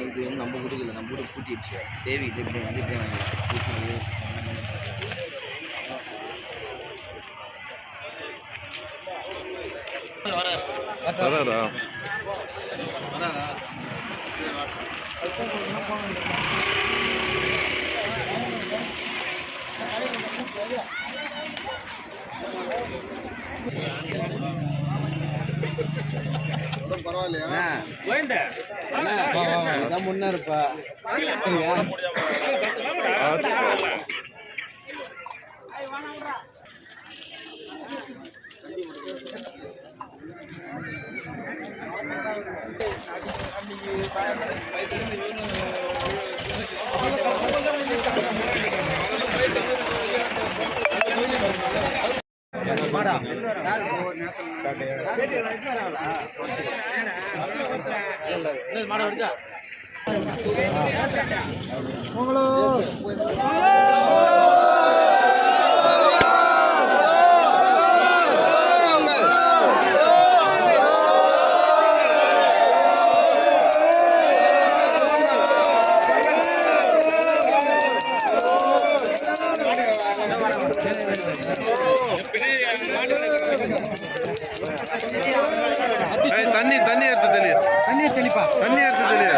இது நம்ம கொடுக்கல, நம்ம கூட பூட்டிடுச்சு. தேவி இது இப்படி வந்து இப்படியே வாங்கிக்கலாம். வராரா? பரவாயில்லையா? முன்ன இருப்பா தண்ணி தண்ணி எடுத்து தெளிய தண்ணி தெளிப்பா தண்ணி எடுத்து தெளிய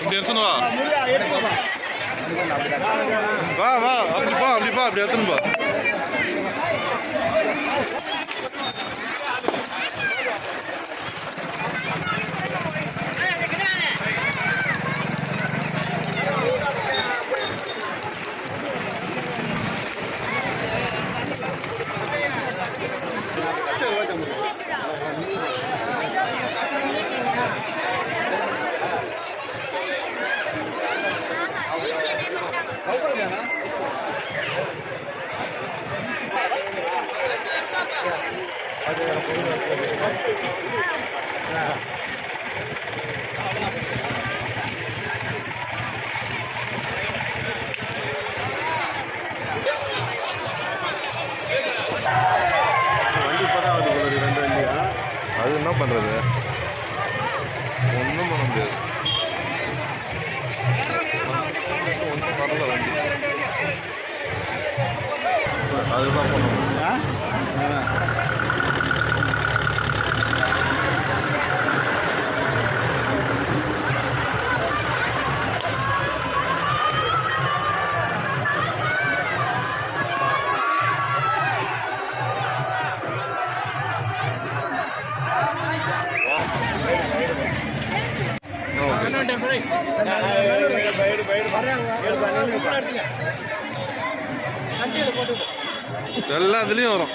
இப்படி எடுத்துன்னு வா வா வா அப்படி எடுத்துன்னு போ. வண்டி இப்போதான் ஆகுது, 2 வண்டியா? அது என்ன பண்ணுறது? ஒன்றும் பண்ண முடியாது. ஒன்றும் வரல வண்டி, அதுதான் பண்ண எல்லாத்துலேயும் வரும்.